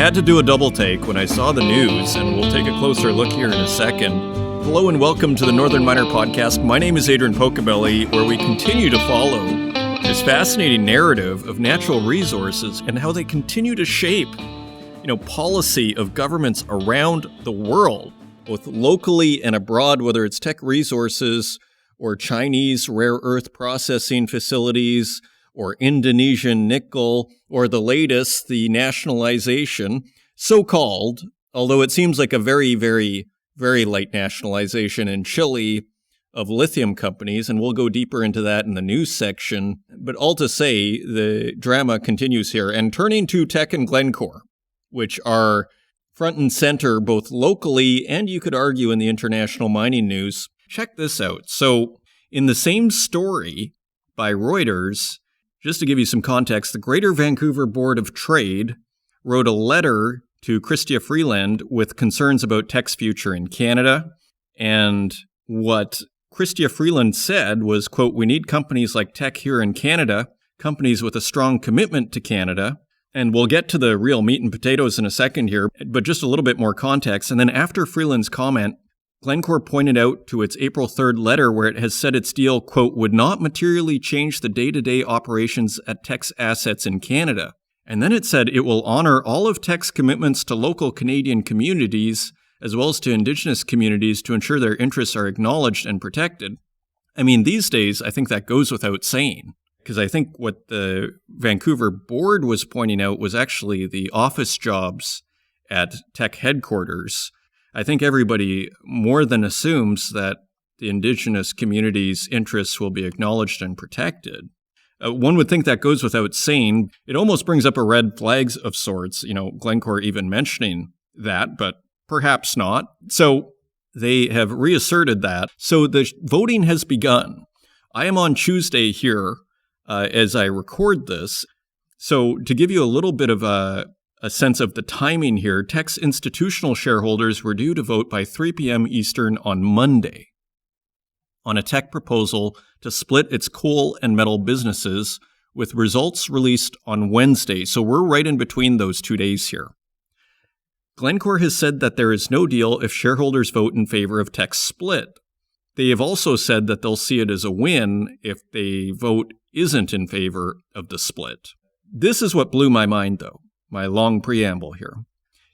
had to do a double take when I saw the news, and we'll take a closer look here in a second. Hello and welcome to the Northern Miner Podcast. My name is Adrian Pocobelli, where we continue to follow this fascinating narrative of natural resources and how they continue to shape, policy of governments around the world, both locally and abroad, whether it's Teck Resources or Chinese rare earth processing facilities, or Indonesian nickel, or the latest, the nationalization, so-called, although it seems like a very, very, very light nationalization in Chile of lithium companies, and we'll go deeper into that in the news section. But all to say, the drama continues here. And turning to Teck and Glencore, which are front and center both locally and you could argue in the international mining news, check this out. So in the same story by Reuters, just to give you some context, the Greater Vancouver Board of Trade wrote a letter to Chrystia Freeland with concerns about Teck's future in Canada. And what Chrystia Freeland said was, quote, "We need companies like Teck here in Canada, companies with a strong commitment to Canada." And we'll get to the real meat and potatoes in a second here, but just a little bit more context. And then after Freeland's comment, Glencore pointed out to its April 3rd letter where it has said its deal, quote, "would not materially change the day-to-day operations at Teck's assets in Canada." And then it said it will honor all of Teck's commitments to local Canadian communities as well as to Indigenous communities to ensure their interests are acknowledged and protected. I mean, these days, I think that goes without saying, because I think what the Vancouver board was pointing out was actually the office jobs at Teck headquarters. I think everybody more than assumes that the Indigenous community's interests will be acknowledged and protected. One would think that goes without saying. It almost brings up a red flags of sorts, Glencore even mentioning that, but perhaps not. So they have reasserted that. So the voting has begun. I am on Tuesday here as I record this. So to give you a little bit of a sense of the timing here, Teck's institutional shareholders were due to vote by 3 p.m. Eastern on Monday on a Teck proposal to split its coal and metal businesses, with results released on Wednesday. So we're right in between those 2 days here. Glencore has said that there is no deal if shareholders vote in favor of Teck's split. They have also said that they'll see it as a win if the vote isn't in favor of the split. This is what blew my mind, though. My long preamble here.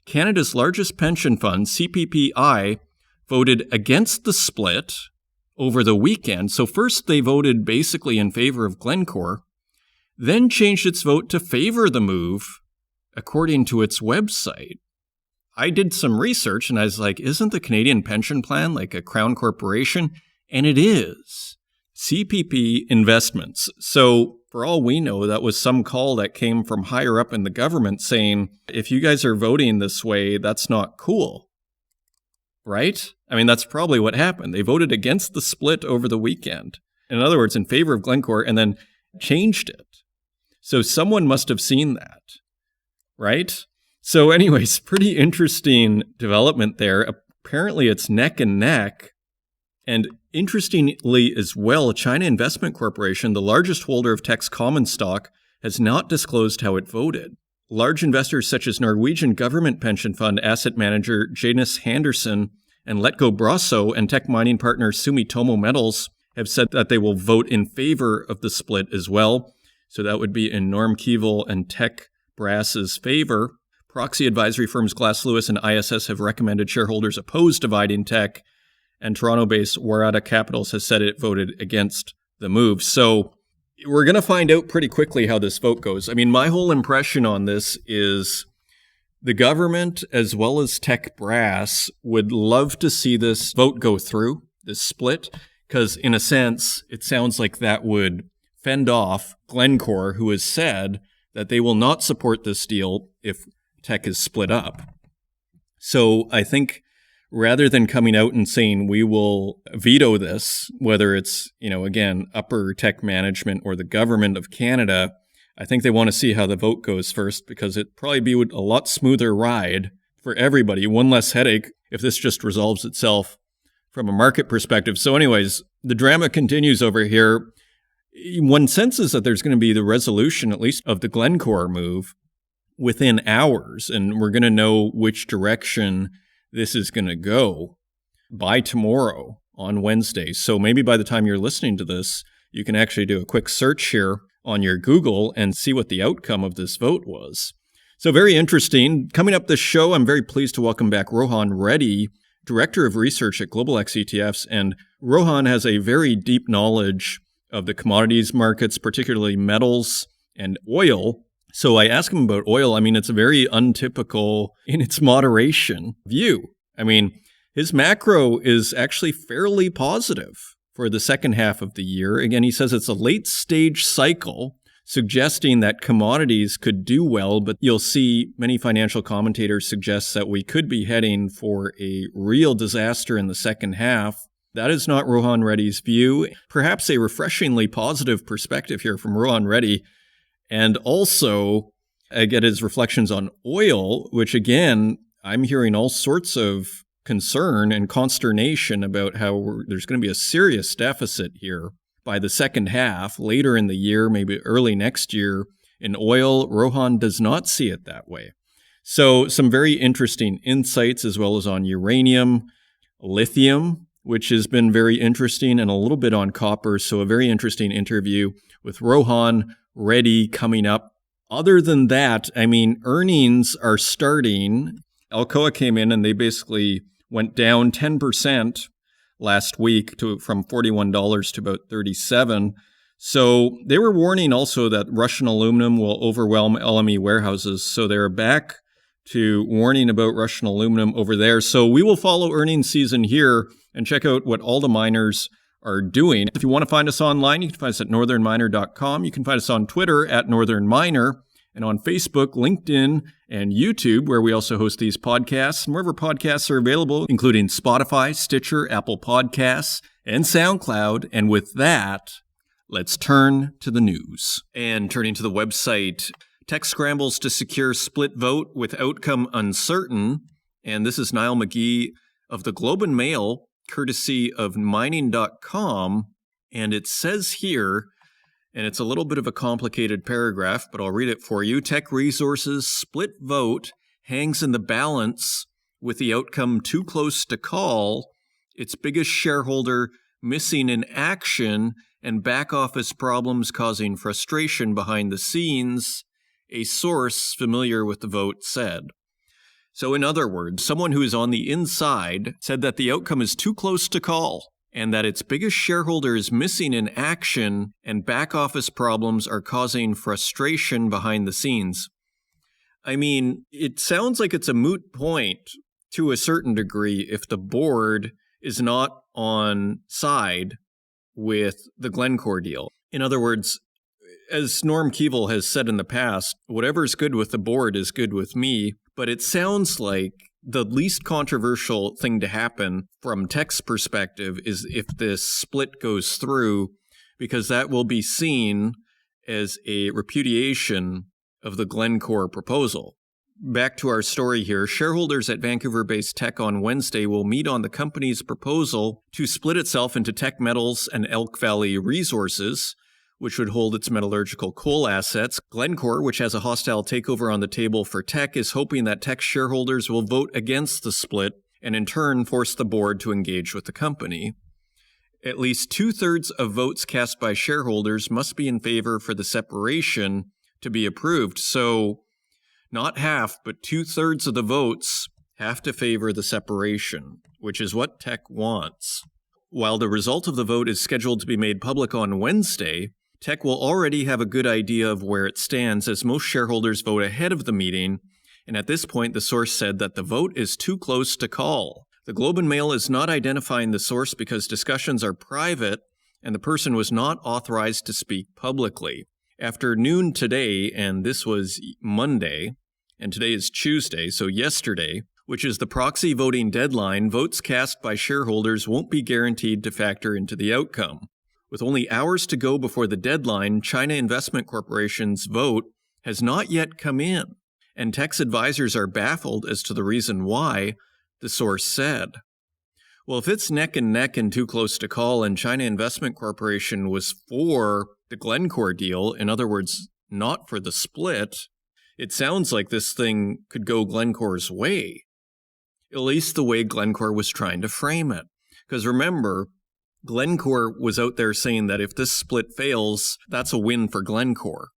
Canada's largest pension fund, CPPI, voted against the split over the weekend. So first they voted basically in favor of Glencore, then changed its vote to favor the move, according to its website. I did some research and I was like, isn't the Canadian pension plan like a crown corporation? And it is. CPP Investments. So for all we know, that was some call that came from higher up in the government saying, if you guys are voting this way, that's not cool. Right? I mean, that's probably what happened. They voted against the split over the weekend. In other words, in favor of Glencore, and then changed it. So someone must have seen that. Right? So anyways, pretty interesting development there. Apparently it's neck and neck. And interestingly as well, China Investment Corporation, the largest holder of Teck's common stock, has not disclosed how it voted. Large investors such as Norwegian government pension fund asset manager Janus Henderson and Letgo Brasso and Teck mining partner Sumitomo Metals have said that they will vote in favor of the split as well. So that would be in Norm Keevil and Teck Brass's favor. Proxy advisory firms Glass Lewis and ISS have recommended shareholders oppose dividing Teck, and Toronto-based Warada Capitals has said it voted against the move. So we're going to find out pretty quickly how this vote goes. I mean, my whole impression on this is the government, as well as Teck Brass, would love to see this vote go through, this split, because in a sense, it sounds like that would fend off Glencore, who has said that they will not support this deal if Teck is split up. So I think rather than coming out and saying we will veto this, whether it's, again, upper Teck management or the government of Canada, I think they want to see how the vote goes first, because it'd probably be a lot smoother ride for everybody, one less headache if this just resolves itself from a market perspective. So anyways, the drama continues over here. One senses that there's going to be the resolution, at least of the Glencore move, within hours, and we're going to know which direction this is going to go by tomorrow on Wednesday. So maybe by the time you're listening to this, you can actually do a quick search here on your Google and see what the outcome of this vote was. So very interesting. Coming up this show, I'm very pleased to welcome back Rohan Reddy, Director of Research at Global X ETFs. And Rohan has a very deep knowledge of the commodities markets, particularly metals and oil. So I asked him about oil. I mean, it's a very untypical in its moderation view. I mean, his macro is actually fairly positive for the second half of the year. Again, he says it's a late stage cycle, suggesting that commodities could do well, but you'll see many financial commentators suggest that we could be heading for a real disaster in the second half. That is not Rohan Reddy's view. Perhaps a refreshingly positive perspective here from Rohan Reddy. And also, I get his reflections on oil, which again, I'm hearing all sorts of concern and consternation about how there's going to be a serious deficit here by the second half, later in the year, maybe early next year. In oil, Rohan does not see it that way. So some very interesting insights as well as on uranium, lithium, which has been very interesting, and a little bit on copper. So a very interesting interview with Rohan Reddy coming up. Other than that, I mean, earnings are starting. Alcoa came in and they basically went down 10% last week from $41 to about $37. So they were warning also that Russian aluminum will overwhelm LME warehouses. So they're back to warning about Russian aluminum over there. So we will follow earnings season here and check out what all the miners are doing. If you want to find us online, you can find us at northernminer.com. You can find us on Twitter at northernminer, and on Facebook, LinkedIn, and YouTube, where we also host these podcasts, and wherever podcasts are available, including Spotify, Stitcher, Apple Podcasts, and SoundCloud. And with that, let's turn to the news. And turning to the website, Teck scrambles to secure split vote with outcome uncertain. And this is Niall McGee of the Globe and Mail, courtesy of mining.com. And it says here, and it's a little bit of a complicated paragraph, but I'll read it for you. Teck Resources' split vote hangs in the balance with the outcome too close to call, its biggest shareholder missing in action, and back office problems causing frustration behind the scenes, a source familiar with the vote said. So in other words, someone who is on the inside said that the outcome is too close to call, and that its biggest shareholder is missing in action, and back office problems are causing frustration behind the scenes. I mean, it sounds like it's a moot point to a certain degree if the board is not on side with the Glencore deal. In other words, as Norm Keevil has said in the past, whatever's good with the board is good with me, but it sounds like the least controversial thing to happen from Teck's perspective is if this split goes through, because that will be seen as a repudiation of the Glencore proposal. Back to our story here. Shareholders at Vancouver-based Teck on Wednesday will meet on the company's proposal to split itself into Teck Metals and Elk Valley Resources, which would hold its metallurgical coal assets. Glencore, which has a hostile takeover on the table for Teck, is hoping that Teck shareholders will vote against the split and in turn force the board to engage with the company. At least 2/3 of votes cast by shareholders must be in favor for the separation to be approved. So not half, but 2/3 of the votes have to favor the separation, which is what Teck wants. While the result of the vote is scheduled to be made public on Wednesday, Teck will already have a good idea of where it stands, as most shareholders vote ahead of the meeting, and at this point the source said that the vote is too close to call. The Globe and Mail is not identifying the source because discussions are private and the person was not authorized to speak publicly. After noon today, and this was Monday, and today is Tuesday, so yesterday, which is the proxy voting deadline, votes cast by shareholders won't be guaranteed to factor into the outcome. With only hours to go before the deadline, China Investment Corporation's vote has not yet come in, and Teck's advisors are baffled as to the reason why, the source said. Well, if it's neck and neck and too close to call, and China Investment Corporation was for the Glencore deal, in other words, not for the split, it sounds like this thing could go Glencore's way, at least the way Glencore was trying to frame it. Because remember, Glencore was out there saying that if this split fails, that's a win for Glencore.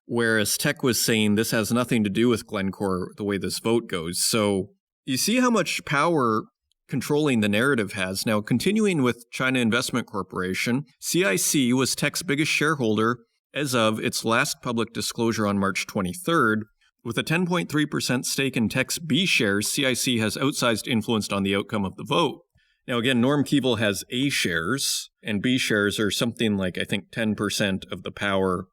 Whereas Teck was saying this has nothing to do with Glencore, the way this vote goes. So you see how much power controlling the narrative has. Now, continuing with China Investment Corporation, CIC was Teck's biggest shareholder as of its last public disclosure on March 23rd. With a 10.3% stake in Teck's B shares, CIC has outsized influence on the outcome of the vote. Now, again, Norm Keevil has A shares, and B shares are something like, I think, 10% of the power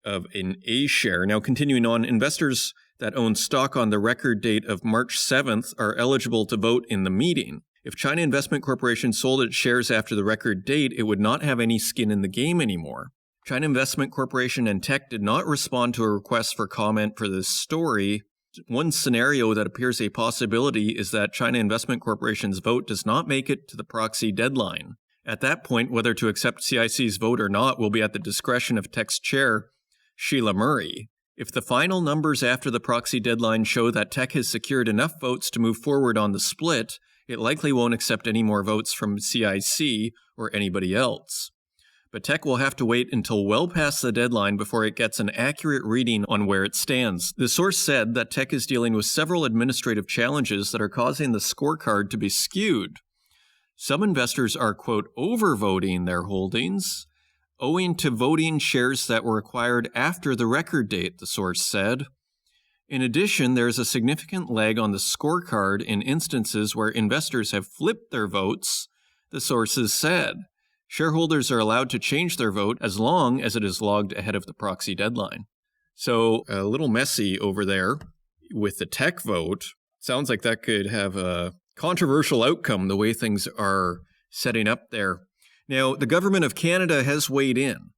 of an A share. Now, continuing on, investors that own stock on the record date of March 7th are eligible to vote in the meeting. If China Investment Corporation sold its shares after the record date, it would not have any skin in the game anymore. China Investment Corporation and Teck did not respond to a request for comment for this story. One scenario that appears a possibility is that China Investment Corporation's vote does not make it to the proxy deadline. At that point, whether to accept CIC's vote or not will be at the discretion of Teck's chair, Sheila Murray. If the final numbers after the proxy deadline show that Teck has secured enough votes to move forward on the split, it likely won't accept any more votes from CIC or anybody else. But Teck will have to wait until well past the deadline before it gets an accurate reading on where it stands. The source said that Teck is dealing with several administrative challenges that are causing the scorecard to be skewed. Some investors are, quote, overvoting their holdings, owing to voting shares that were acquired after the record date, the source said. In addition, there is a significant lag on the scorecard in instances where investors have flipped their votes, the sources said. Shareholders are allowed to change their vote as long as it is logged ahead of the proxy deadline. So a little messy over there with the Teck vote. Sounds like that could have a controversial outcome the way things are setting up there. Now, the government of Canada has weighed in.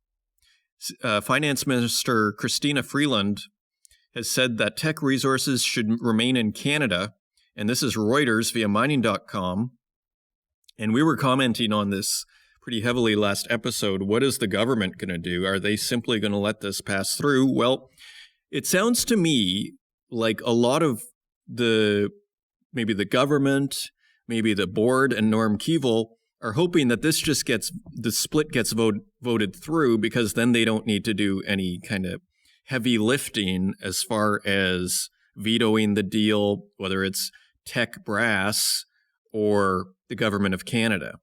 Finance Minister Christina Freeland has said that Teck Resources should remain in Canada, and this is Reuters via mining.com. And we were commenting on this pretty heavily last episode. What is the government going to do? Are they simply going to let this pass through? Well, it sounds to me like a lot of maybe the government, maybe the board and Norm Keevil are hoping that the split gets voted through, because then they don't need to do any kind of heavy lifting as far as vetoing the deal, whether it's Teck Brass or the government of Canada.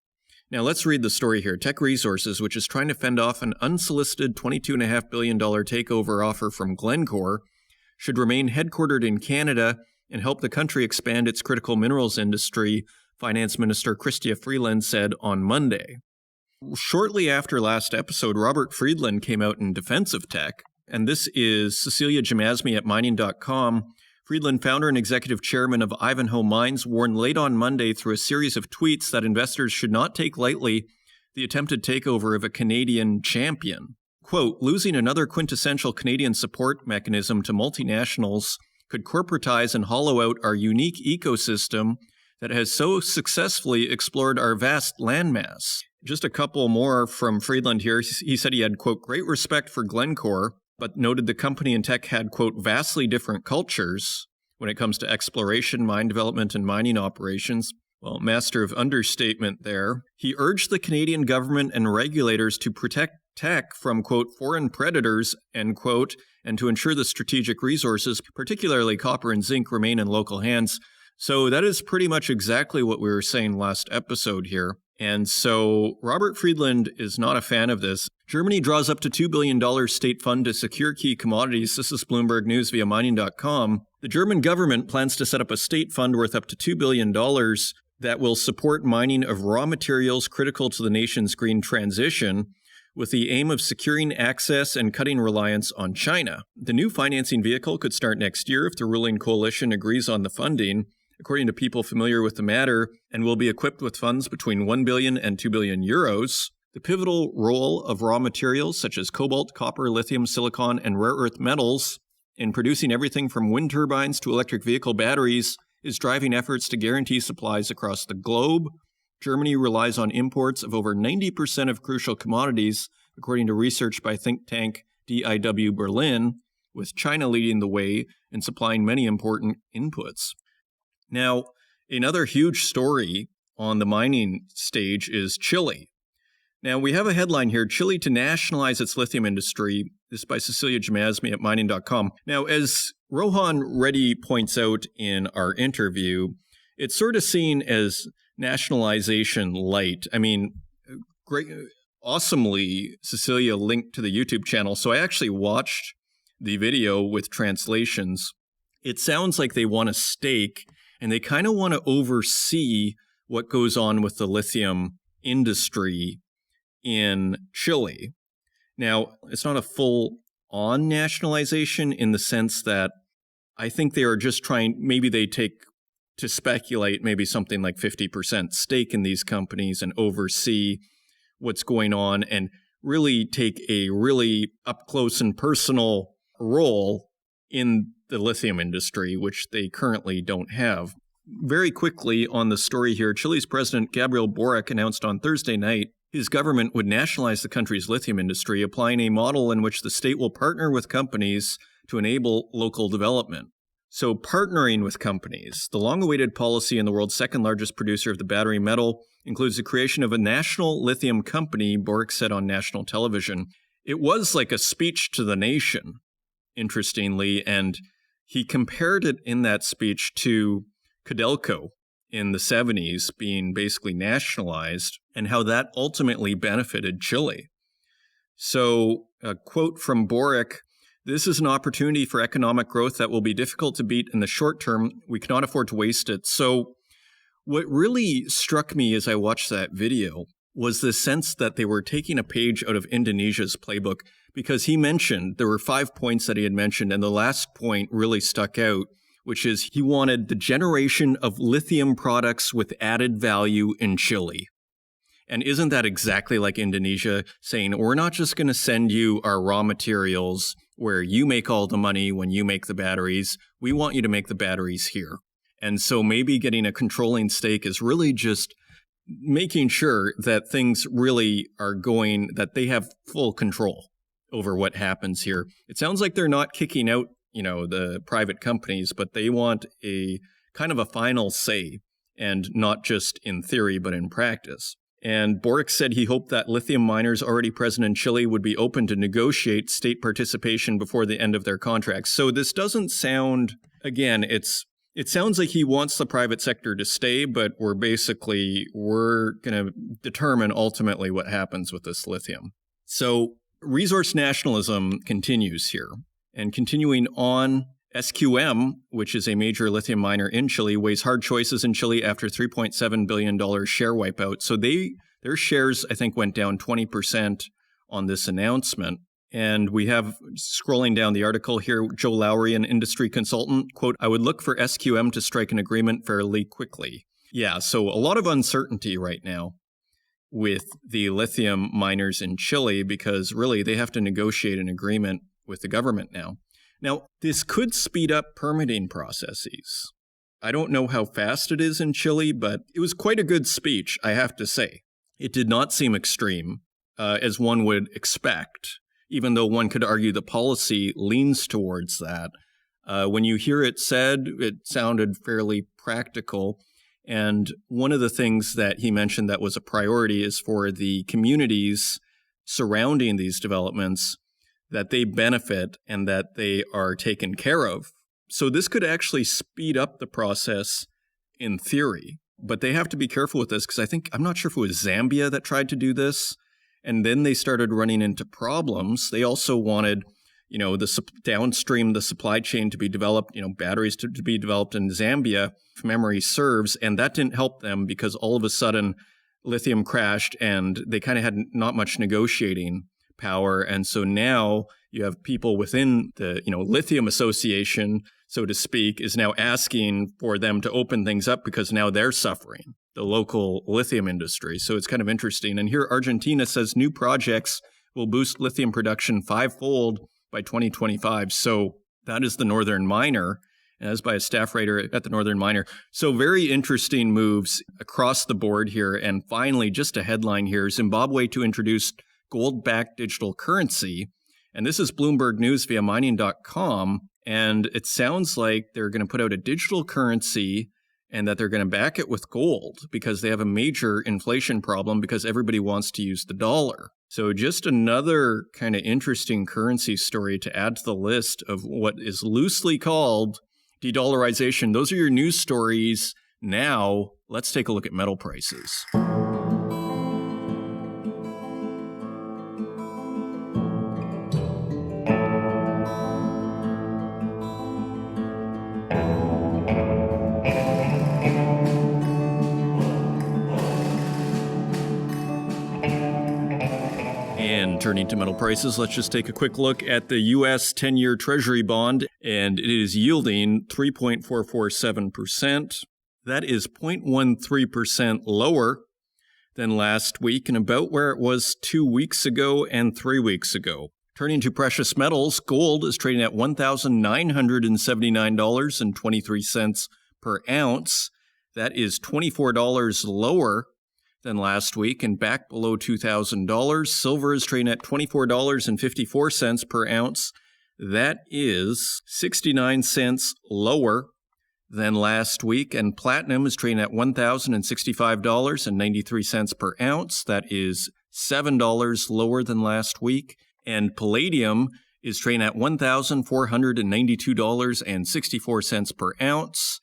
Now let's read the story here. Teck Resources, which is trying to fend off an unsolicited $22.5 billion takeover offer from Glencore, should remain headquartered in Canada and help the country expand its critical minerals industry, Finance Minister Chrystia Freeland said on Monday. Shortly after last episode, Robert Friedland came out in defense of Teck, and this is Cecilia Jamasmy at mining.com. Friedland, founder and executive chairman of Ivanhoe Mines, warned late on Monday through a series of tweets that investors should not take lightly the attempted takeover of a Canadian champion. Quote, losing another quintessential Canadian support mechanism to multinationals could corporatize and hollow out our unique ecosystem that has so successfully explored our vast landmass. Just a couple more from Friedland here. He said he had, quote, great respect for Glencore, but noted the company and Teck had, quote, vastly different cultures when it comes to exploration, mine development, and mining operations. Well, master of understatement there. He urged the Canadian government and regulators to protect Teck from, quote, foreign predators, end quote, and to ensure the strategic resources, particularly copper and zinc, remain in local hands. So that is pretty much exactly what we were saying last episode here. And so Robert Friedland is not a fan of this. Germany draws up to $2 billion state fund to secure key commodities. This is Bloomberg News via mining.com. The German government plans to set up a state fund worth up to $2 billion that will support mining of raw materials critical to the nation's green transition, with the aim of securing access and cutting reliance on China. The new financing vehicle could start next year if the ruling coalition agrees on the funding, according to people familiar with the matter, and will be equipped with funds between 1 billion and 2 billion euros. The pivotal role of raw materials such as cobalt, copper, lithium, silicon, and rare earth metals in producing everything from wind turbines to electric vehicle batteries is driving efforts to guarantee supplies across the globe. Germany relies on imports of over 90% of crucial commodities, according to research by think tank DIW Berlin. with China leading the way and supplying many important inputs. Now, another huge story on the mining stage is Chile. Now, we have a headline here, Chile to nationalize its lithium industry. This is by Cecilia Jamasmi at mining.com. Now, as Rohan Reddy points out in our interview, it's sort of seen as nationalization light. I mean, great, awesomely, Cecilia linked to the YouTube channel. So I actually watched the video with translations. It sounds like they want a stake and they kind of want to oversee what goes on with the lithium industry in Chile. Now, it's not a full-on nationalization in the sense that I think they are just trying, maybe they take, to speculate, maybe something like 50% stake in these companies and oversee what's going on and really take a really up close and personal role in the lithium industry, which they currently don't have. Very quickly on the story here, Chile's President Gabriel Boric announced on Thursday night his government would nationalize the country's lithium industry, applying a model in which the state will partner with companies to enable local development. So partnering with companies, the long-awaited policy in the world's second largest producer of the battery metal, includes the creation of a national lithium company, Boric said on national television. It was like a speech to the nation, interestingly, and he compared it in that speech to Codelco in the 70s being basically nationalized and how that ultimately benefited Chile. So a quote from Boric, "This is an opportunity for economic growth that will be difficult to beat in the short term. We cannot afford to waste it." So what really struck me as I watched that video was the sense that they were taking a page out of Indonesia's playbook, because he mentioned, there were 5 points that he had mentioned, and the last point really stuck out, which is he wanted the generation of lithium products with added value in Chile. And isn't that exactly like Indonesia saying, we're not just going to send you our raw materials where you make all the money when you make the batteries. We want you to make the batteries here. And so maybe getting a controlling stake is really just making sure that things really are going, that they have full control over what happens here. It sounds like they're not kicking out, the private companies, but they want a kind of a final say, and not just in theory, but in practice. And Boric said he hoped that lithium miners already present in Chile would be open to negotiate state participation before the end of their contracts. So this doesn't sound, again, it sounds like he wants the private sector to stay, but we're going to determine ultimately what happens with this lithium. So resource nationalism continues here. And continuing on, SQM, which is a major lithium miner in Chile, weighs hard choices in Chile after $3.7 billion share wipeout. So their shares, I think, went down 20% on this announcement. And we have, scrolling down the article here, Joe Lowry, an industry consultant, quote, "I would look for SQM to strike an agreement fairly quickly." Yeah, so a lot of uncertainty right now with the lithium miners in Chile, because really they have to negotiate an agreement with the government now. Now, this could speed up permitting processes. I don't know how fast it is in Chile, but it was quite a good speech, I have to say. It did not seem extreme, as one would expect, even though one could argue the policy leans towards that. When you hear it said, it sounded fairly practical. And one of the things that he mentioned that was a priority is for the communities surrounding these developments, that they benefit and that they are taken care of. So this could actually speed up the process in theory, but they have to be careful with this, because I'm not sure if it was Zambia that tried to do this, and then they started running into problems. They also wanted, downstream the supply chain to be developed, batteries to be developed in Zambia, if memory serves, and that didn't help them because all of a sudden lithium crashed and they kind of had not much negotiating power. And so now you have people within the, Lithium Association, so to speak, is now asking for them to open things up because now they're suffering, the local lithium industry. So it's kind of interesting. And here Argentina says new projects will boost lithium production 5-fold by 2025. So that is the Northern Miner, as by a staff writer at the Northern Miner. So very interesting moves across the board here. And finally, just a headline here, Zimbabwe to introduce gold-backed digital currency. And this is Bloomberg News via mining.com. And it sounds like they're going to put out a digital currency and that they're going to back it with gold because they have a major inflation problem because everybody wants to use the dollar. So just another kind of interesting currency story to add to the list of what is loosely called de-dollarization. Those are your news stories. Now, let's take a look at metal prices. And turning to metal prices, let's just take a quick look at the U.S. 10-year Treasury bond, and it is yielding 3.447%. That is 0.13% lower than last week and about where it was 2 weeks ago and 3 weeks ago. Turning to precious metals, gold is trading at $1,979.23 per ounce. That is $24 lower than last week and back below $2,000. Silver is trading at $24.54 per ounce. That is 69 cents lower than last week. And platinum is trading at $1,065.93 per ounce. That is $7 lower than last week. And palladium is trading at $1,492.64 per ounce.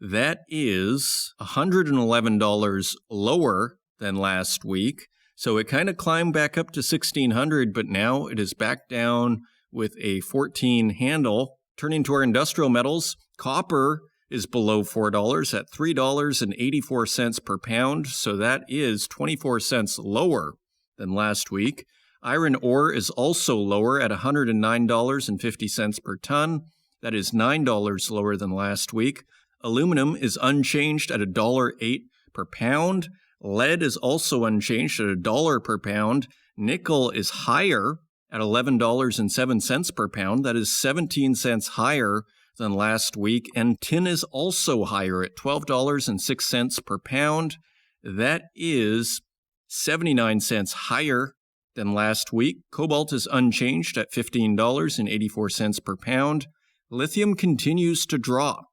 That is $111 lower than last week. So it kind of climbed back up to 1,600, but now it is back down with a 14 handle. Turning to our industrial metals, copper is below $4 at $3.84 per pound. So that is 24 cents lower than last week. Iron ore is also lower at $109.50 per ton. That is $9 lower than last week. Aluminum is unchanged at $1.08 per pound. Lead is also unchanged at $1 per pound. Nickel is higher at $11.07 per pound. That is 17 cents higher than last week. And tin is also higher at $12.06 per pound. That is 79 cents higher than last week. Cobalt is unchanged at $15.84 per pound. Lithium continues to drop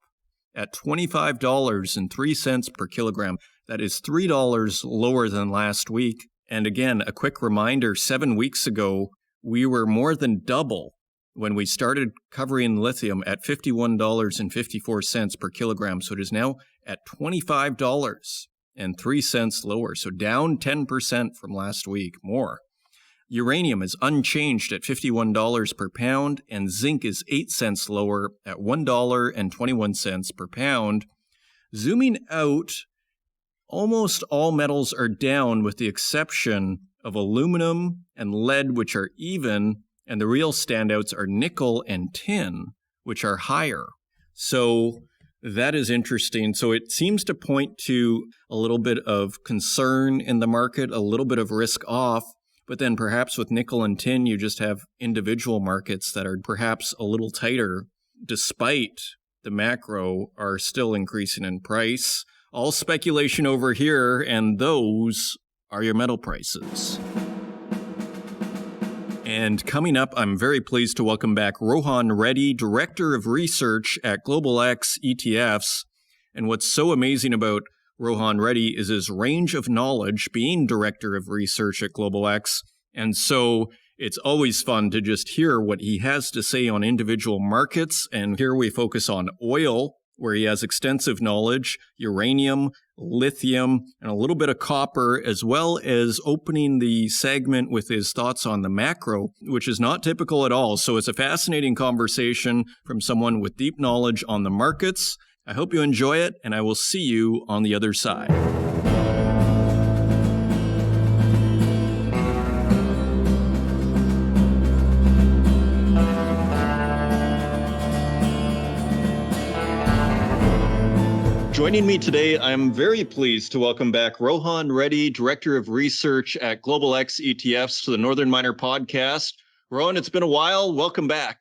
at $25.03 per kilogram. That is $3 lower than last week. And again, a quick reminder, 7 weeks ago, we were more than double when we started covering lithium at $51.54 per kilogram. So it is now at $25.03 lower. So down 10% from last week, more. Uranium is unchanged at $51 per pound, and zinc is 8 cents lower at $1.21 per pound. Zooming out, almost all metals are down with the exception of aluminum and lead, which are even, and the real standouts are nickel and tin, which are higher. So that is interesting. So it seems to point to a little bit of concern in the market, a little bit of risk off. But then perhaps with nickel and tin, you just have individual markets that are perhaps a little tighter, despite the macro are still increasing in price. All speculation over here, and those are your metal prices. And coming up, I'm very pleased to welcome back Rohan Reddy, Director of Research at Global X ETFs. And what's so amazing about Rohan Reddy is his range of knowledge being Director of Research at Global X. And so it's always fun to just hear what he has to say on individual markets. And here we focus on oil, where he has extensive knowledge, uranium, lithium, and a little bit of copper, as well as opening the segment with his thoughts on the macro, which is not typical at all. So it's a fascinating conversation from someone with deep knowledge on the markets. I hope you enjoy it, and I will see you on the other side. Joining me today, I'm very pleased to welcome back Rohan Reddy, Director of Research at Global X ETFs, to the Northern Miner Podcast. Rohan, it's been a while. Welcome back.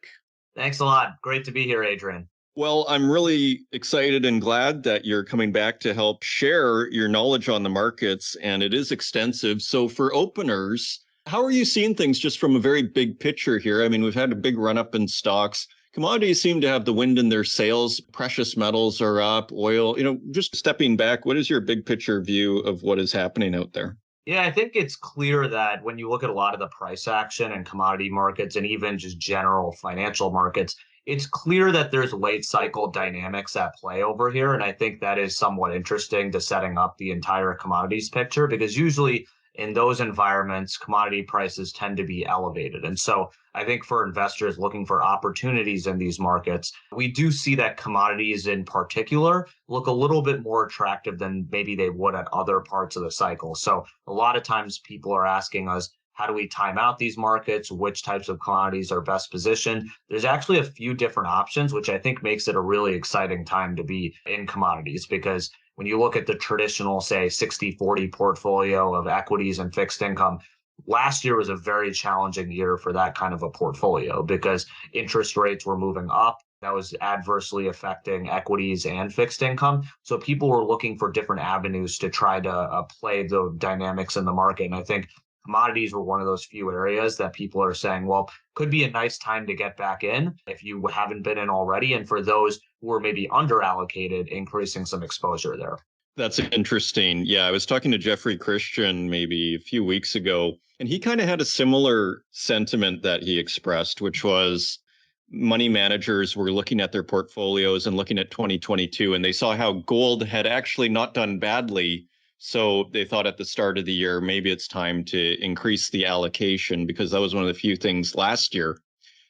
Thanks a lot. Great to be here, Adrian. Well, I'm really excited and glad that you're coming back to help share your knowledge on the markets, and it is extensive. So for openers, How are you seeing things just from a very big picture here? I mean, we've had a big run up in stocks. Commodities seem to have the wind in their sails. Precious metals are up, oil, just stepping back. What is your big picture view of what is happening out there? Yeah, I think it's clear that when you look at a lot of the price action in commodity markets and even just general financial markets, it's clear that there's late cycle dynamics at play over here. And I think that is somewhat interesting to setting up the entire commodities picture because usually in those environments, commodity prices tend to be elevated. And so I think for investors looking for opportunities in these markets, we do see that commodities in particular look a little bit more attractive than maybe they would at other parts of the cycle. So a lot of times people are asking us, how do we time out these markets? Which types of commodities are best positioned? There's actually a few different options, which I think makes it a really exciting time to be in commodities because when you look at the traditional, say, 60-40 portfolio of equities and fixed income, last year was a very challenging year for that kind of a portfolio because interest rates were moving up. That was adversely affecting equities and fixed income. So people were looking for different avenues to try to play the dynamics in the market. And I think commodities were one of those few areas that people are saying, well, could be a nice time to get back in if you haven't been in already. And for those who are maybe under allocated, increasing some exposure there. That's interesting. Yeah, I was talking to Jeffrey Christian maybe a few weeks ago, and he kind of had a similar sentiment that he expressed, which was money managers were looking at their portfolios and looking at 2022, and they saw how gold had actually not done badly. So they thought at the start of the year, maybe it's time to increase the allocation because that was one of the few things last year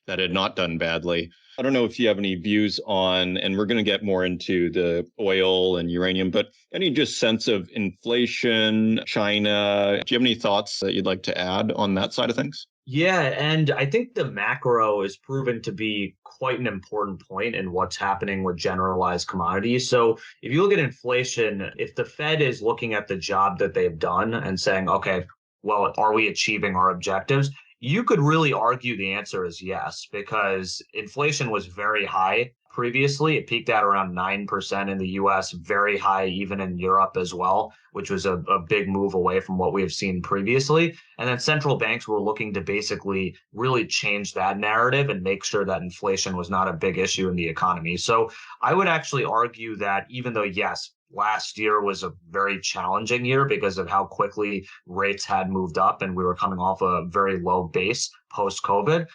that had not done badly. I don't know if you have any views on, and we're going to get more into the oil and uranium, but any just sense of inflation, China? Do you have any thoughts that you'd like to add on that side of things? Yeah, and I think the macro is proven to be quite an important point in what's happening with generalized commodities. So if you look at inflation, if the Fed is looking at the job that they've done and saying, okay, well, are we achieving our objectives? You could really argue the answer is yes, because inflation was very high previously. It peaked at around 9% in the US, very high even in Europe as well, which was a big move away from what we have seen previously. And then central banks were looking to basically really change that narrative and make sure that inflation was not a big issue in the economy. So I would actually argue that even though, yes, last year was a very challenging year because of how quickly rates had moved up and we were coming off a very low base post COVID.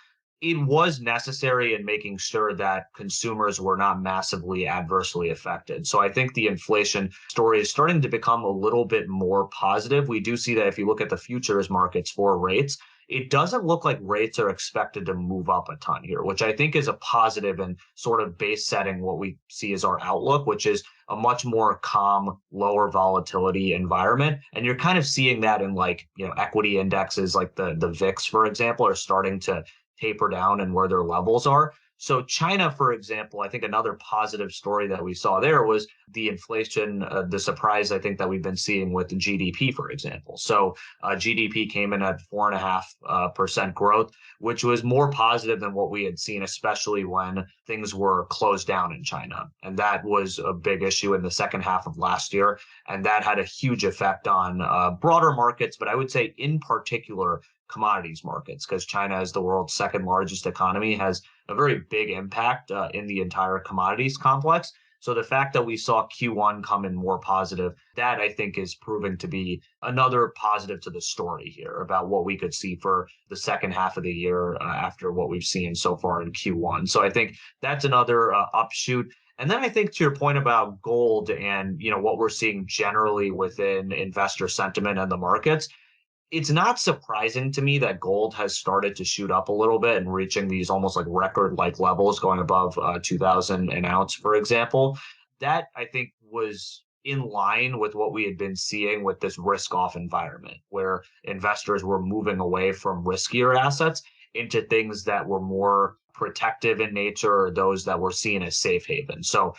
It was necessary in making sure that consumers were not massively adversely affected. So I think the inflation story is starting to become a little bit more positive. We do see that if you look at the futures markets for rates, it doesn't look like rates are expected to move up a ton here, which I think is a positive and sort of base setting what we see as our outlook, which is a much more calm, lower volatility environment. And you're kind of seeing that in equity indexes like the VIX, for example, are starting to taper down and where their levels are. So China, for example, I think another positive story that we saw there was the inflation, the surprise I think that we've been seeing with the GDP, for example. So GDP came in at 4.5% growth, which was more positive than what we had seen, especially when things were closed down in China. And that was a big issue in the second half of last year. And that had a huge effect on broader markets, but I would say in particular, commodities markets, because China is the world's second largest economy, has a very big impact in the entire commodities complex. So the fact that we saw Q1 come in more positive, that I think is proving to be another positive to the story here about what we could see for the second half of the year after what we've seen so far in Q1. So I think that's another upshoot. And then I think to your point about gold and what we're seeing generally within investor sentiment and the markets, it's not surprising to me that gold has started to shoot up a little bit and reaching these almost like record like levels going above 2000 an ounce, for example. That I think was in line with what we had been seeing with this risk off environment where investors were moving away from riskier assets into things that were more protective in nature or those that were seen as safe haven. So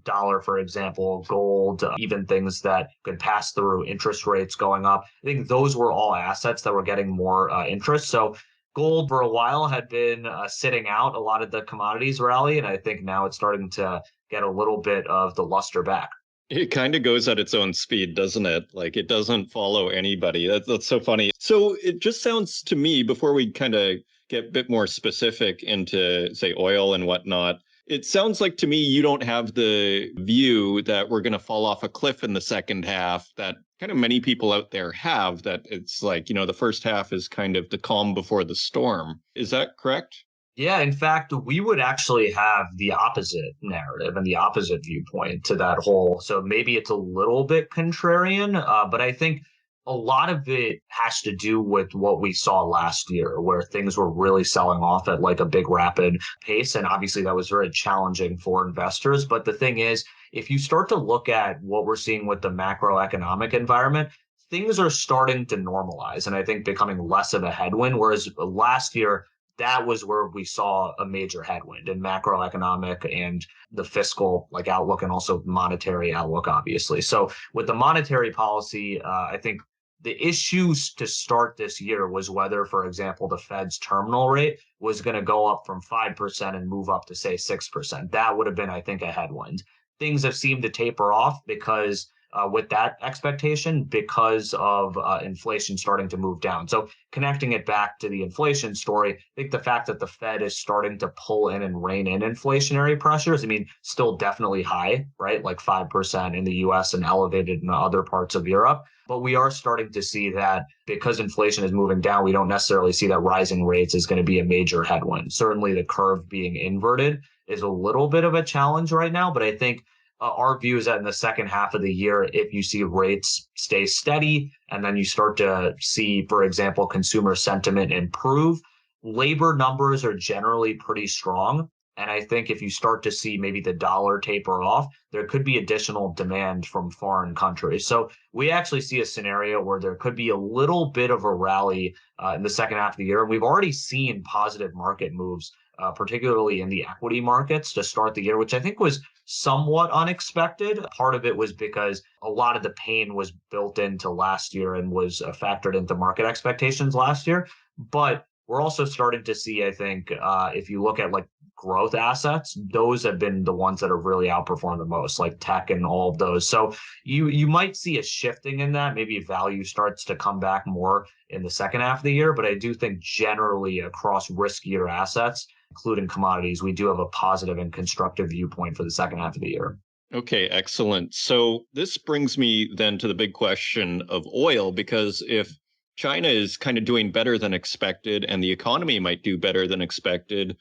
dollar, for example, gold, even things that could pass through interest rates going up. I think those were all assets that were getting more interest. So gold for a while had been sitting out a lot of the commodities rally. And I think now it's starting to get a little bit of the luster back. It kind of goes at its own speed, doesn't it? Like it doesn't follow anybody. That's so funny. So it just sounds to me, before we kind of get a bit more specific into, say, oil and whatnot, it sounds like to me you don't have the view that we're going to fall off a cliff in the second half that kind of many people out there have, that it's like, the first half is kind of the calm before the storm. Is that correct? Yeah, in fact, we would actually have the opposite narrative and the opposite viewpoint to that whole. So maybe it's a little bit contrarian, but I think a lot of it has to do with what we saw last year, where things were really selling off at like a big rapid pace. And obviously, that was very challenging for investors. But the thing is, if you start to look at what we're seeing with the macroeconomic environment, things are starting to normalize and I think becoming less of a headwind. Whereas last year, that was where we saw a major headwind in macroeconomic and the fiscal like outlook and also monetary outlook, obviously. So with the monetary policy, I think the issues to start this year was whether, for example, the Fed's terminal rate was going to go up from 5% and move up to, say, 6%. That would have been, I think, a headwind. Things have seemed to taper off because with that expectation because of inflation starting to move down. So connecting it back to the inflation story, I think the fact that the Fed is starting to pull in and rein in inflationary pressures, I mean, still definitely high, right? Like 5% in the US and elevated in other parts of Europe. But we are starting to see that because inflation is moving down, we don't necessarily see that rising rates is going to be a major headwind. Certainly the curve being inverted is a little bit of a challenge right now, but I think our view is that in the second half of the year, if you see rates stay steady and then you start to see, for example, consumer sentiment improve, labor numbers are generally pretty strong. And I think if you start to see maybe the dollar taper off, there could be additional demand from foreign countries. So we actually see a scenario where there could be a little bit of a rally in the second half of the year. And we've already seen positive market moves, particularly in the equity markets to start the year, which I think was somewhat unexpected. Part of it was because a lot of the pain was built into last year and was factored into market expectations last year. But we're also starting to see, I think, if you look at like growth assets, those have been the ones that have really outperformed the most, like tech and all of those. So you might see a shifting in that. Maybe value starts to come back more in the second half of the year. But I do think generally across riskier assets, including commodities, we do have a positive and constructive viewpoint for the second half of the year. Okay, excellent. So this brings me then to the big question of oil, because if China is kind of doing better than expected and the economy might do better than expected,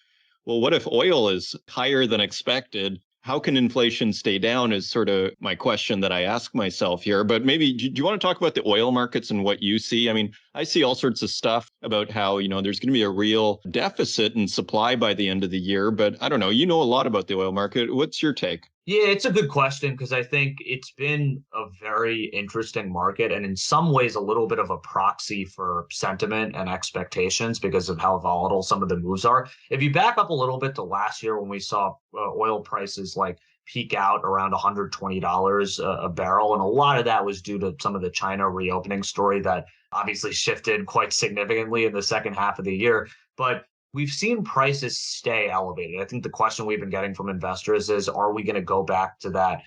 well, what if oil is higher than expected? How can inflation stay down is sort of my question that I ask myself here. But maybe do you want to talk about the oil markets and what you see? I mean, I see all sorts of stuff about how, there's going to be a real deficit in supply by the end of the year. But I don't know, you know a lot about the oil market. What's your take? Yeah, it's a good question because I think it's been a very interesting market and in some ways a little bit of a proxy for sentiment and expectations because of how volatile some of the moves are. If you back up a little bit to last year when we saw oil prices like peak out around $120 a barrel, and a lot of that was due to some of the China reopening story that obviously shifted quite significantly in the second half of the year. But we've seen prices stay elevated. I think the question we've been getting from investors is, are we going to go back to that,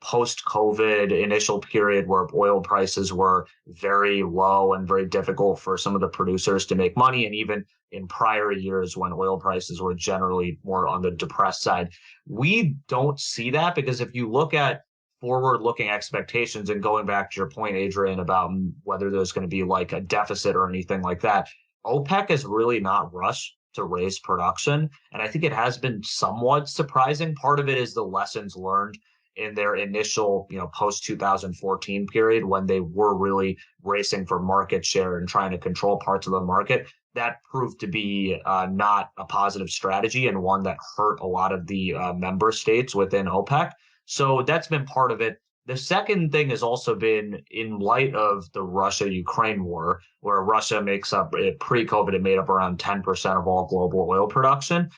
post-COVID initial period where oil prices were very low and very difficult for some of the producers to make money, and even in prior years when oil prices were generally more on the depressed side? We don't see that because if you look at forward-looking expectations and going back to your point, Adrian, about whether there's going to be like a deficit or anything like that, OPEC has really not rushed to raise production. And I think it has been somewhat surprising. Part of it is the lessons learned in their initial, post 2014 period when they were really racing for market share and trying to control parts of the market. That proved to be not a positive strategy and one that hurt a lot of the member states within OPEC. So that's been part of it. The second thing has also been in light of the Russia-Ukraine war, where Russia makes up, pre-COVID, it made up around 10% of all global oil production.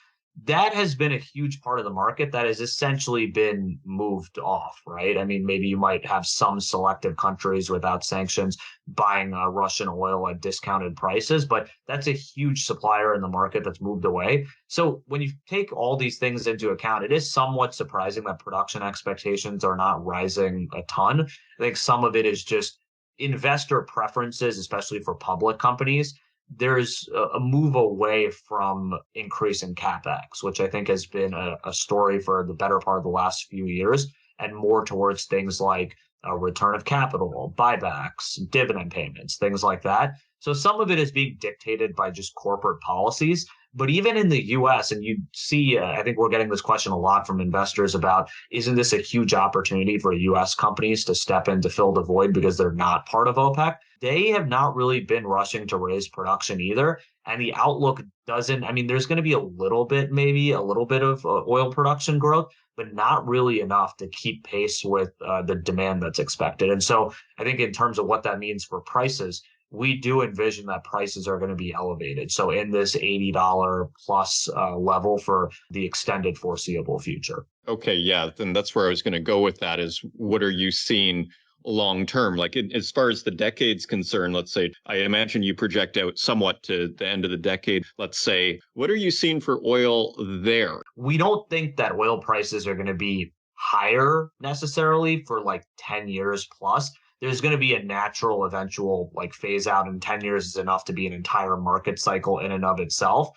that has been a huge part of the market that has essentially been moved off, right? I mean, maybe you might have some selective countries without sanctions buying Russian oil at discounted prices, but that's a huge supplier in the market that's moved away. So when you take all these things into account, it is somewhat surprising that production expectations are not rising a ton. I think some of it is just investor preferences, especially for public companies. There's a move away from increasing capex, which I think has been a story for the better part of the last few years, and more towards things like a return of capital, buybacks, dividend payments, things like that. So some of it is being dictated by just corporate policies. But even in the US, and you see, I think we're getting this question a lot from investors about, isn't this a huge opportunity for US companies to step in to fill the void because they're not part of OPEC? They have not really been rushing to raise production either. And the outlook doesn't, I mean, there's going to be a little bit, maybe a little bit of oil production growth, but not really enough to keep pace with the demand that's expected. And so I think in terms of what that means for prices, we do envision that prices are going to be elevated. So in this $80 plus level for the extended foreseeable future. Okay, yeah, then that's where I was going to go with that is what are you seeing long term? Like as far as the decade's concerned, let's say, I imagine you project out somewhat to the end of the decade. Let's say, what are you seeing for oil there? We don't think that oil prices are going to be higher necessarily for like 10 years plus. There's going to be a natural eventual like phase out, and 10 years is enough to be an entire market cycle in and of itself.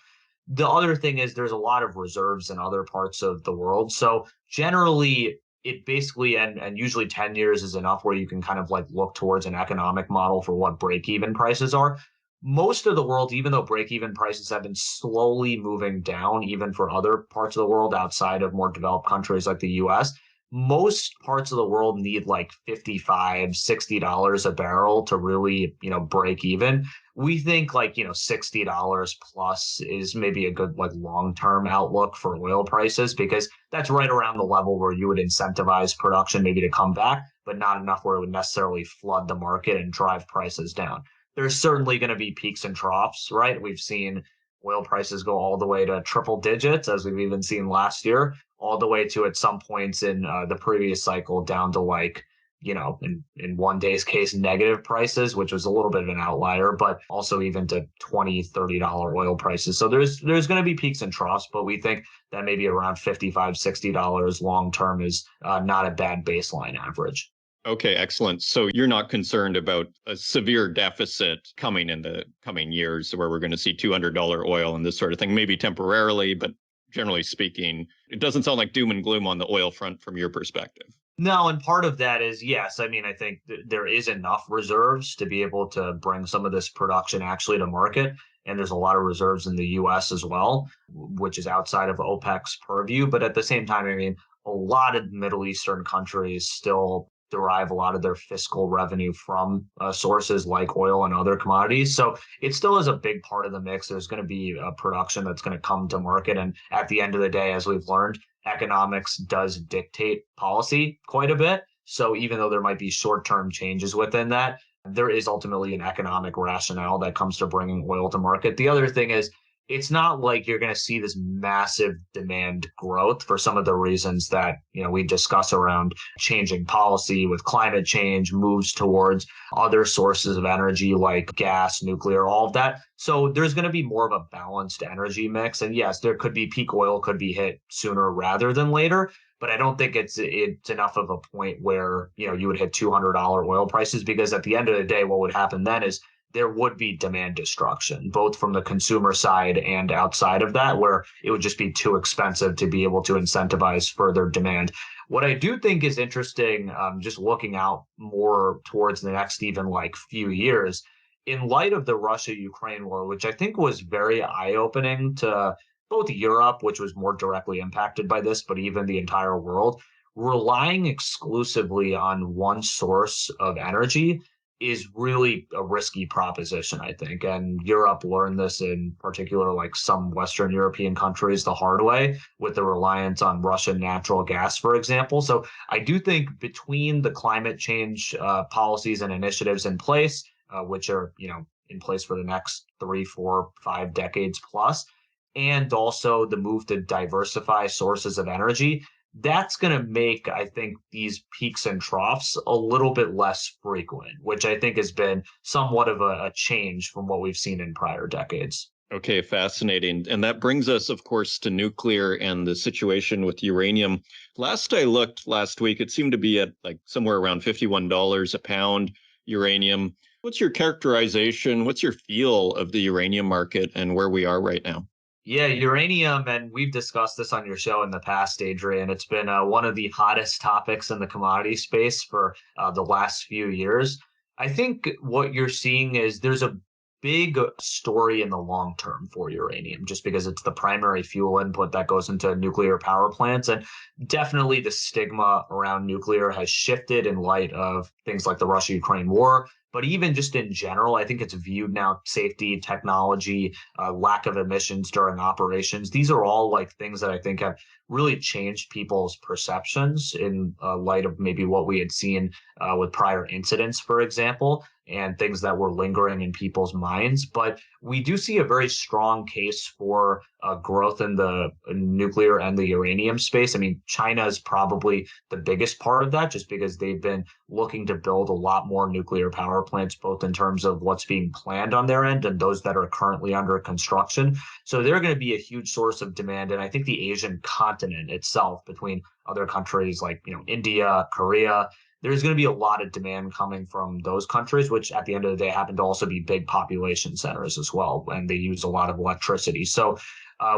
The other thing is there's a lot of reserves in other parts of the world. So generally it basically and usually 10 years is enough where you can kind of like look towards an economic model for what break even prices are. Most of the world, even though break even prices have been slowly moving down, even for other parts of the world outside of more developed countries like the US, most parts of the world need like 55, $60 a barrel to really, break even. We think like, $60 plus is maybe a good like long-term outlook for oil prices because that's right around the level where you would incentivize production maybe to come back, but not enough where it would necessarily flood the market and drive prices down. There's certainly going to be peaks and troughs, right? We've seen oil prices go all the way to triple digits, as we've even seen last year, all the way to at some points in the previous cycle down to like, in one day's case, negative prices, which was a little bit of an outlier, but also even to $20, $30 oil prices. So there's going to be peaks and troughs, but we think that maybe around $55, $60 long term is not a bad baseline average. Okay, excellent. So you're not concerned about a severe deficit coming in the coming years where we're going to see $200 oil and this sort of thing, maybe temporarily, but generally speaking, it doesn't sound like doom and gloom on the oil front from your perspective. No, and part of that is, yes, I mean, I think there is enough reserves to be able to bring some of this production actually to market. And there's a lot of reserves in the US as well, which is outside of OPEC's purview. But at the same time, I mean, a lot of Middle Eastern countries still derive a lot of their fiscal revenue from sources like oil and other commodities. So it still is a big part of the mix. There's going to be a production that's going to come to market. And at the end of the day, as we've learned, economics does dictate policy quite a bit. So even though there might be short-term changes within that, there is ultimately an economic rationale that comes to bringing oil to market. The other thing is it's not like you're going to see this massive demand growth for some of the reasons that, we discuss around changing policy with climate change, moves towards other sources of energy like gas, nuclear, all of that. So there's going to be more of a balanced energy mix. And yes, there could be peak oil could be hit sooner rather than later. But I don't think it's enough of a point where, you would hit $200 oil prices, because at the end of the day, what would happen then is there would be demand destruction, both from the consumer side and outside of that, where it would just be too expensive to be able to incentivize further demand. What I do think is interesting, just looking out more towards the next even like few years, in light of the Russia-Ukraine war, which I think was very eye-opening to both Europe, which was more directly impacted by this, but even the entire world, relying exclusively on one source of energy is really a risky proposition, I think. And Europe learned this, in particular, like some Western European countries, the hard way with the reliance on Russian natural gas, for example. So I do think between the climate change policies and initiatives in place, which are, in place for the next 3, 4, 5 decades plus, and also the move to diversify sources of energy, that's going to make, I think, these peaks and troughs a little bit less frequent, which I think has been somewhat of a change from what we've seen in prior decades. Okay, fascinating. And that brings us, of course, to nuclear and the situation with uranium. Last I looked last week, it seemed to be at like somewhere around $51 a pound uranium. What's your characterization? What's your feel of the uranium market and where we are right now? Yeah, uranium, and we've discussed this on your show in the past, Adrian. It's been one of the hottest topics in the commodity space for the last few years. I think what you're seeing is there's a big story in the long term for uranium, just because it's the primary fuel input that goes into nuclear power plants. And definitely the stigma around nuclear has shifted in light of things like the Russia-Ukraine war. But even just in general, I think it's viewed now safety, technology, lack of emissions during operations. These are all like things that I think have really changed people's perceptions in light of maybe what we had seen with prior incidents, for example, and things that were lingering in people's minds. But we do see a very strong case for growth in the nuclear and the uranium space. I mean, China is probably the biggest part of that, just because they've been looking to build a lot more nuclear power plants, both in terms of what's being planned on their end and those that are currently under construction. So they're going to be a huge source of demand. And I think the Asian continent itself, between other countries like, India, Korea, there's going to be a lot of demand coming from those countries, which at the end of the day happen to also be big population centers as well. And they use a lot of electricity. So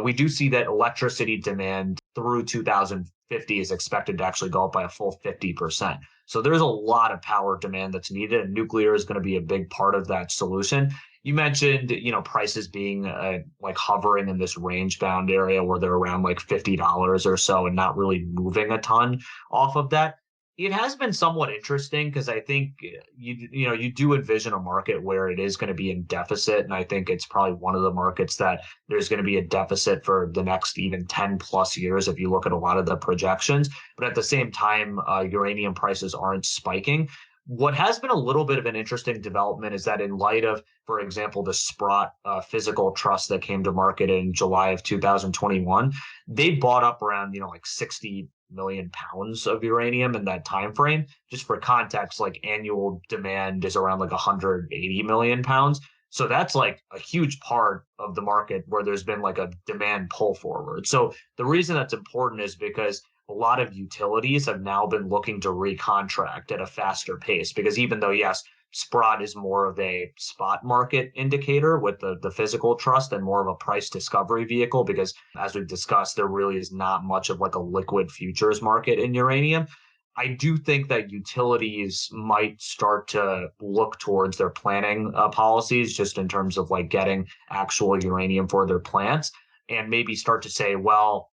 we do see that electricity demand through 2050 is expected to actually go up by a full 50%. So there's a lot of power demand that's needed, and nuclear is going to be a big part of that solution. You mentioned, prices being like hovering in this range bound area where they're around like $50 or so and not really moving a ton off of that. It has been somewhat interesting because I think you do envision a market where it is going to be in deficit, and I think it's probably one of the markets that there's going to be a deficit for the next even 10 plus years if you look at a lot of the projections. But at the same time, uranium prices aren't spiking. What has been a little bit of an interesting development is that in light of, for example, the Sprott physical trust that came to market in July of 2021, they bought up around, like 60 million pounds of uranium in that time frame. Just for context, like annual demand is around like 180 million pounds. So that's like a huge part of the market where there's been like a demand pull forward. So the reason that's important is because a lot of utilities have now been looking to recontract at a faster pace, because even though, yes, Sprott is more of a spot market indicator with the physical trust and more of a price discovery vehicle, because as we've discussed, there really is not much of like a liquid futures market in uranium. I do think that utilities might start to look towards their planning policies, just in terms of like getting actual uranium for their plants, and maybe start to say, well,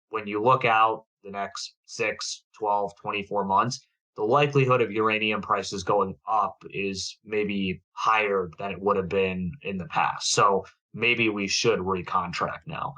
when you look out the next 6, 12, 24 months, the likelihood of uranium prices going up is maybe higher than it would have been in the past. So maybe we should recontract now.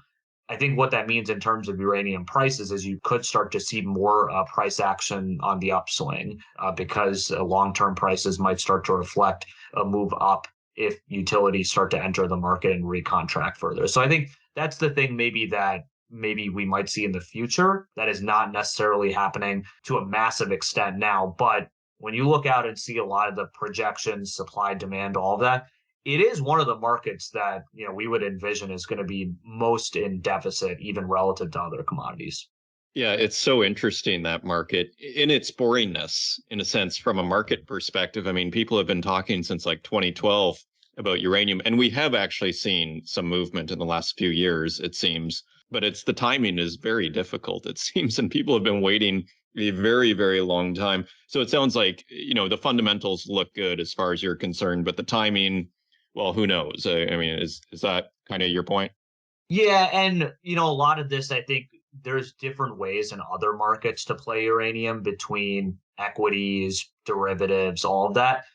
I think what that means in terms of uranium prices is you could start to see more price action on the upswing, because long-term prices might start to reflect a move up if utilities start to enter the market and recontract further. So I think that's the thing maybe we might see in the future that is not necessarily happening to a massive extent now. But when you look out and see a lot of the projections, supply, demand, all of that, it is one of the markets that we would envision is going to be most in deficit, even relative to other commodities. Yeah, it's so interesting, that market in its boringness, in a sense, from a market perspective. I mean, people have been talking since like 2012 about uranium, and we have actually seen some movement in the last few years, it seems. But it's the timing is very difficult, it seems, and people have been waiting a very, very long time. So it sounds like, the fundamentals look good as far as you're concerned, but the timing, well, who knows? I mean, is that kind of your point? Yeah, and a lot of this, I think there's different ways in other markets to play uranium, between equities, derivatives, all of that.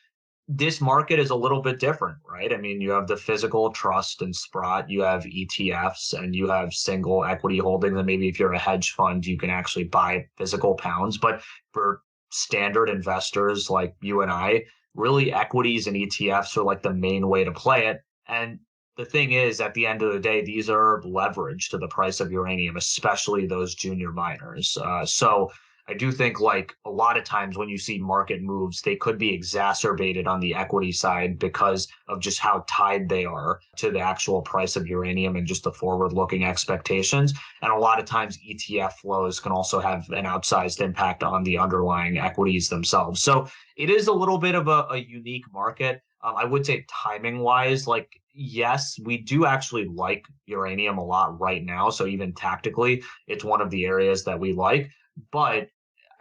This market is a little bit different, right? I mean, you have the physical trust and Sprott, you have ETFs, and you have single equity holdings. And maybe if you're a hedge fund, you can actually buy physical pounds. But for standard investors like you and I, really equities and ETFs are like the main way to play it. And the thing is, at the end of the day, these are leverage to the price of uranium, especially those junior miners. So I do think like a lot of times when you see market moves, they could be exacerbated on the equity side because of just how tied they are to the actual price of uranium and just the forward looking expectations. And a lot of times ETF flows can also have an outsized impact on the underlying equities themselves. So it is a little bit of a unique market. I would say timing wise, like, yes, we do actually like uranium a lot right now. So even tactically, it's one of the areas that we like. But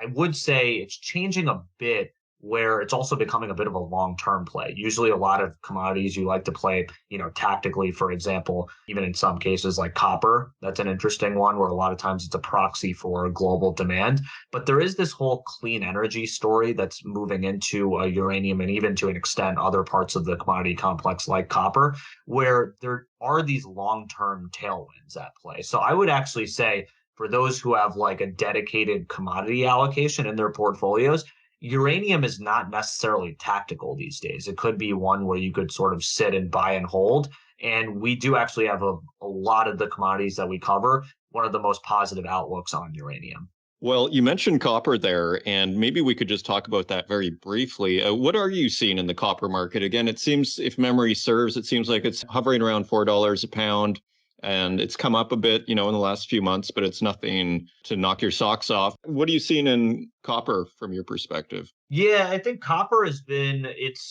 I would say it's changing a bit where it's also becoming a bit of a long-term play. Usually a lot of commodities you like to play, tactically, for example, even in some cases like copper, that's an interesting one where a lot of times it's a proxy for global demand. But there is this whole clean energy story that's moving into uranium and even to an extent other parts of the commodity complex like copper, where there are these long-term tailwinds at play. So I would actually say for those who have like a dedicated commodity allocation in their portfolios, uranium is not necessarily tactical these days. It could be one where you could sort of sit and buy and hold. And we do actually have a lot of the commodities that we cover, one of the most positive outlooks on uranium. Well, you mentioned copper there, and maybe we could just talk about that very briefly. What are you seeing in the copper market? Again, it seems, if memory serves, it seems like it's hovering around $4 a pound, and it's come up a bit, in the last few months, but it's nothing to knock your socks off. What are you seeing in copper from your perspective? Yeah, I think copper has been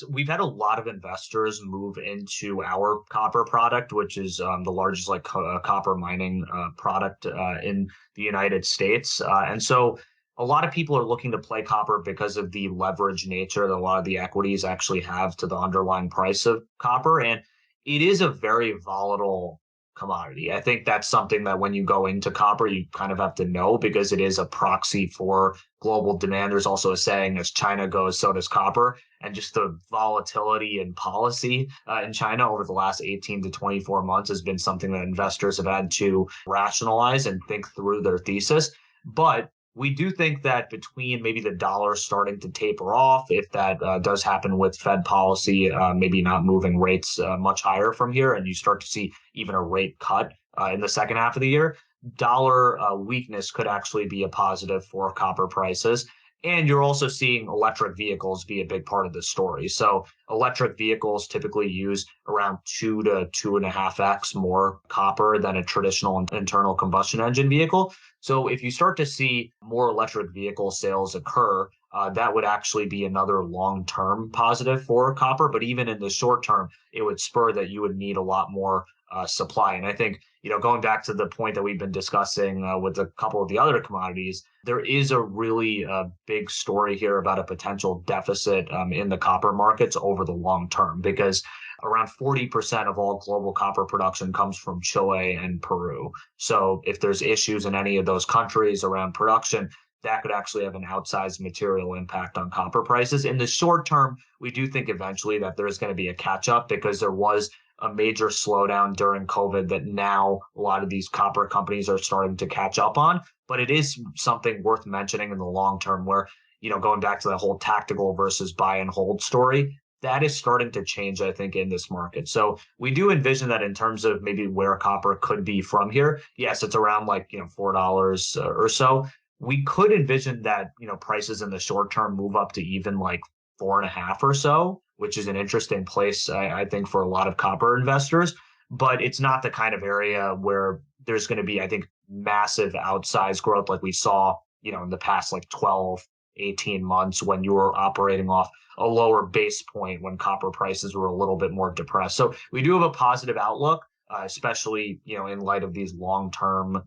we've had a lot of investors move into our copper product, which is the largest like copper mining product in the United States. And so a lot of people are looking to play copper because of the leverage nature that a lot of the equities actually have to the underlying price of copper. And it is a very volatile commodity. I think that's something that when you go into copper, you kind of have to know because it is a proxy for global demand. There's also a saying, as China goes, so does copper. And just the volatility in policy in China over the last 18 to 24 months has been something that investors have had to rationalize and think through their thesis. But we do think that between maybe the dollar starting to taper off, if that does happen with Fed policy, maybe not moving rates much higher from here, and you start to see even a rate cut in the second half of the year, dollar weakness could actually be a positive for copper prices. And you're also seeing electric vehicles be a big part of the story. So electric vehicles typically use around 2 to 2.5x more copper than a traditional internal combustion engine vehicle. So if you start to see more electric vehicle sales occur, that would actually be another long-term positive for copper. But even in the short term, it would spur that you would need a lot more supply. And I think, going back to the point that we've been discussing with a couple of the other commodities, there is a really big story here about a potential deficit in the copper markets over the long term, because around 40% of all global copper production comes from Chile and Peru. So if there's issues in any of those countries around production, that could actually have an outsized material impact on copper prices. In the short term, we do think eventually that there's going to be a catch up because there was a major slowdown during COVID that now a lot of these copper companies are starting to catch up on. But it is something worth mentioning in the long term where, going back to the whole tactical versus buy and hold story, that is starting to change, I think, in this market. So we do envision that in terms of maybe where copper could be from here. Yes, it's around like, $4 or so. We could envision that, prices in the short term move up to even like 4.5 or so, which is an interesting place, I think, for a lot of copper investors. But it's not the kind of area where there's going to be, I think, massive outsized growth like we saw, in the past like 12, 18 months when you were operating off a lower base point when copper prices were a little bit more depressed. So we do have a positive outlook, especially, in light of these long-term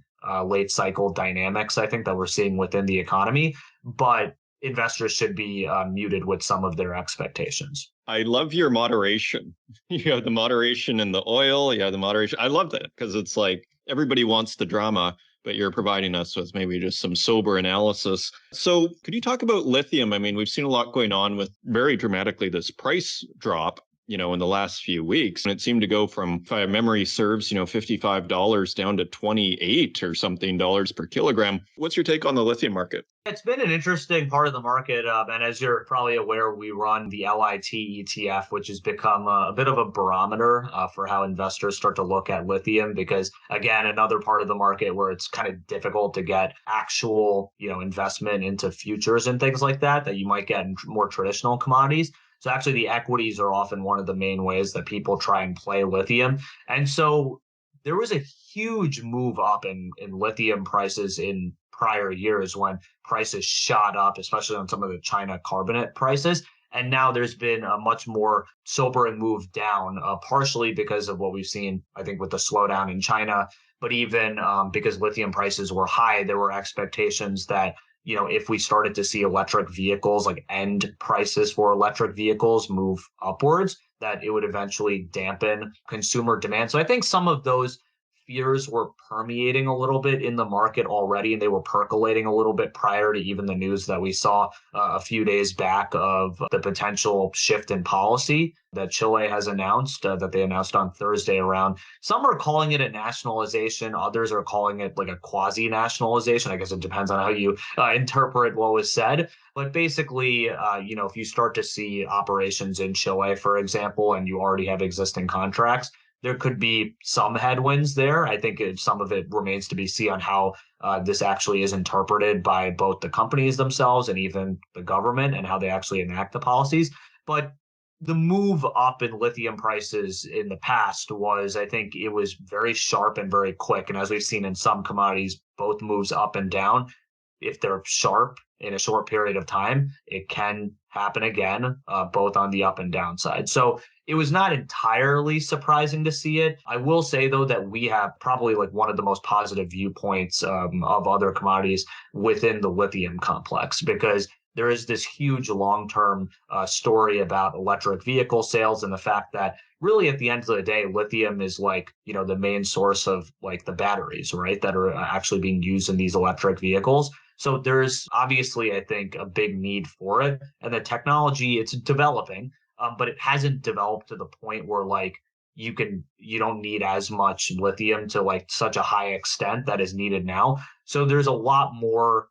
late cycle dynamics, I think, that we're seeing within the economy. But investors should be muted with some of their expectations. I love your moderation. You have the moderation in the oil. You have the moderation. I love that because it's like everybody wants the drama, but you're providing us with maybe just some sober analysis. So could you talk about lithium? I mean, we've seen a lot going on with very dramatically this price drop. in the last few weeks. And it seemed to go from, if my memory serves, $55 down to 28 or something dollars per kilogram. What's your take on the lithium market? It's been an interesting part of the market. And as you're probably aware, we run the LIT ETF, which has become a bit of a barometer for how investors start to look at lithium. Because again, another part of the market where it's kind of difficult to get actual, investment into futures and things like that you might get in more traditional commodities. So actually the equities are often one of the main ways that people try and play lithium. And so there was a huge move up in lithium prices in prior years when prices shot up, especially on some of the China carbonate prices. And now there's been a much more sobering move down, partially because of what we've seen, I think, with the slowdown in China, but even because lithium prices were high, there were expectations that if we started to see electric vehicles, like end prices for electric vehicles move upwards, that it would eventually dampen consumer demand. So I think some of those fears were permeating a little bit in the market already, and they were percolating a little bit prior to even the news that we saw a few days back of the potential shift in policy that Chile has announced, that they announced on Thursday around. Some are calling it a nationalization. Others are calling it like a quasi-nationalization. I guess it depends on how you interpret what was said. But basically, if you start to see operations in Chile, for example, and you already have existing contracts, there could be some headwinds there. I think some of it remains to be seen on how this actually is interpreted by both the companies themselves and even the government and how they actually enact the policies. But the move up in lithium prices in the past was, I think it was very sharp and very quick. And as we've seen in some commodities, both moves up and down, if they're sharp in a short period of time, it can happen again, both on the up and down side. So it was not entirely surprising to see it. I will say, though, that we have probably like one of the most positive viewpoints of other commodities within the lithium complex, because there is this huge long-term story about electric vehicle sales and the fact that really at the end of the day, lithium is like, the main source of like the batteries, right, that are actually being used in these electric vehicles. So there's obviously, I think, a big need for it. And the technology, it's developing, but it hasn't developed to the point where like you don't need as much lithium to like such a high extent that is needed now. So there's a lot more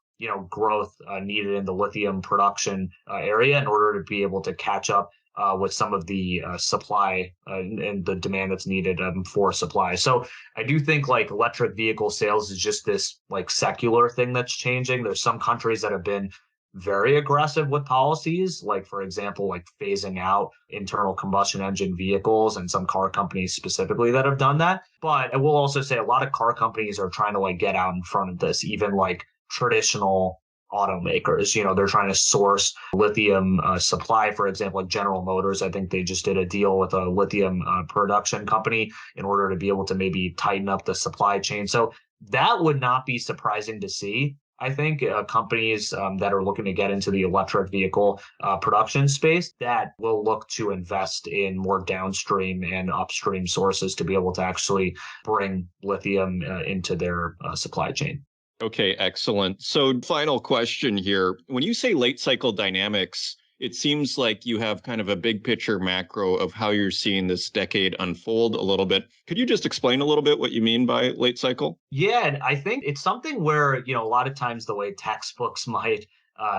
growth needed in the lithium production area in order to be able to catch up with some of the supply and the demand that's needed for supply. So I do think like electric vehicle sales is just this like secular thing that's changing. There's some countries that have been very aggressive with policies, like, for example, like phasing out internal combustion engine vehicles, and some car companies specifically that have done that. But I will also say a lot of car companies are trying to like get out in front of this, even like traditional automakers. They're trying to source lithium supply, for example, like General Motors. I think they just did a deal with a lithium production company in order to be able to maybe tighten up the supply chain. So that would not be surprising to see. I think companies that are looking to get into the electric vehicle production space that will look to invest in more downstream and upstream sources to be able to actually bring lithium into their supply chain. Okay, excellent. So final question here. When you say late cycle dynamics, it seems like you have kind of a big picture macro of how you're seeing this decade unfold a little bit. Could you just explain a little bit what you mean by late cycle? Yeah, and I think it's something where, a lot of times the way textbooks might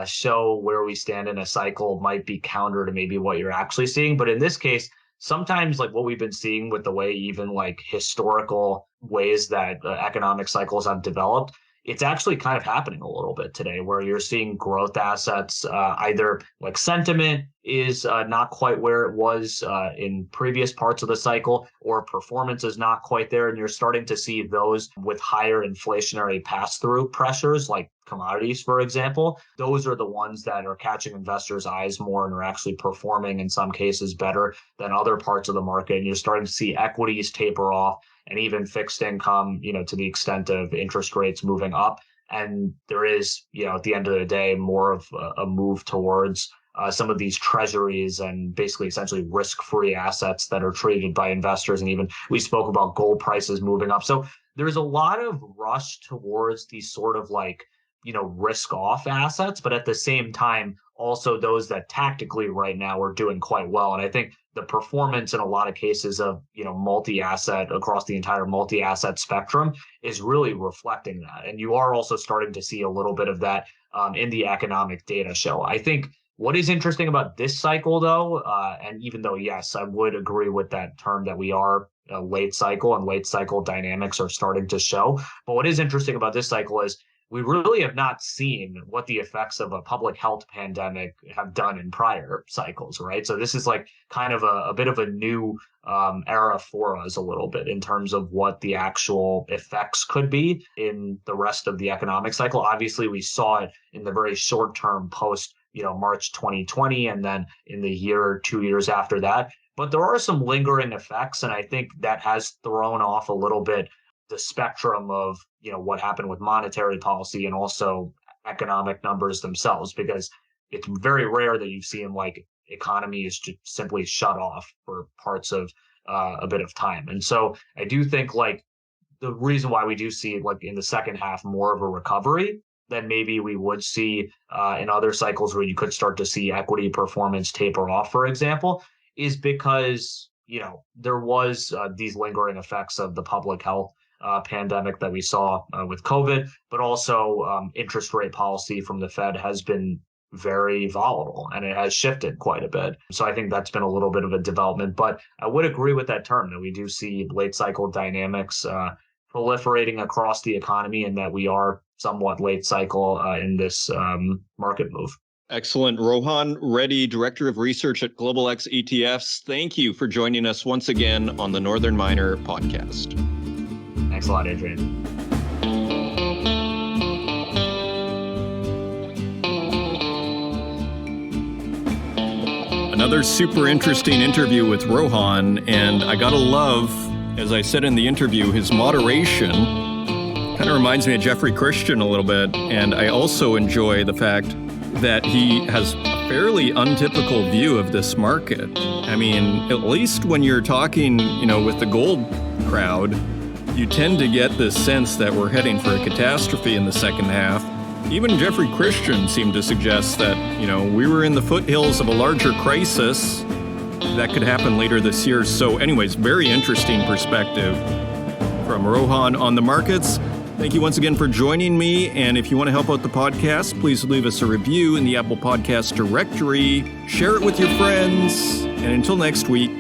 show where we stand in a cycle might be counter to maybe what you're actually seeing. But in this case, sometimes like what we've been seeing with the way even like historical ways that economic cycles have developed, it's actually kind of happening a little bit today where you're seeing growth assets, either like sentiment is not quite where it was in previous parts of the cycle, or performance is not quite there. And you're starting to see those with higher inflationary pass-through pressures, like commodities, for example. Those are the ones that are catching investors' eyes more and are actually performing in some cases better than other parts of the market. And you're starting to see equities taper off, and even fixed income, to the extent of interest rates moving up. And there is, at the end of the day, more of a move towards some of these treasuries and basically essentially risk-free assets that are traded by investors. And even we spoke about gold prices moving up. So there's a lot of rush towards these sort of like, risk-off assets, but at the same time, also those that tactically right now are doing quite well. And I think the performance in a lot of cases of, multi-asset across the entire multi-asset spectrum is really reflecting that. And you are also starting to see a little bit of that in the economic data show. I think what is interesting about this cycle, though, and even though, yes, I would agree with that term that we are late cycle and late cycle dynamics are starting to show. But what is interesting about this cycle is we really have not seen what the effects of a public health pandemic have done in prior cycles, right? So this is like kind of a bit of a new era for us a little bit in terms of what the actual effects could be in the rest of the economic cycle. Obviously, we saw it in the very short term post, March 2020, and then in the year or 2 years after that. But there are some lingering effects, and I think that has thrown off a little bit the spectrum of what happened with monetary policy and also economic numbers themselves, because it's very rare that you've seen like economies just simply shut off for parts of a bit of time. And so I do think like the reason why we do see like in the second half more of a recovery than maybe we would see in other cycles where you could start to see equity performance taper off, for example, is because there was these lingering effects of the public health pandemic that we saw with COVID, but also interest rate policy from the Fed has been very volatile and it has shifted quite a bit. So I think that's been a little bit of a development, but I would agree with that term that we do see late cycle dynamics proliferating across the economy and that we are somewhat late cycle in this market move. Excellent. Rohan Reddy, Director of Research at Global X ETFs. Thank you for joining us once again on the Northern Miner podcast. Thanks a lot, Adrian. Another super interesting interview with Rohan, and I gotta love, as I said in the interview, his moderation kind of reminds me of Jeffrey Christian a little bit, and I also enjoy the fact that he has a fairly untypical view of this market. I mean, at least when you're talking, with the gold crowd, you tend to get this sense that we're heading for a catastrophe in the second half. Even Jeffrey Christian seemed to suggest that, we were in the foothills of a larger crisis that could happen later this year. So anyways, very interesting perspective from Rohan on the markets. Thank you once again for joining me. And if you want to help out the podcast, please leave us a review in the Apple Podcast directory. Share it with your friends. And until next week,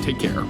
take care.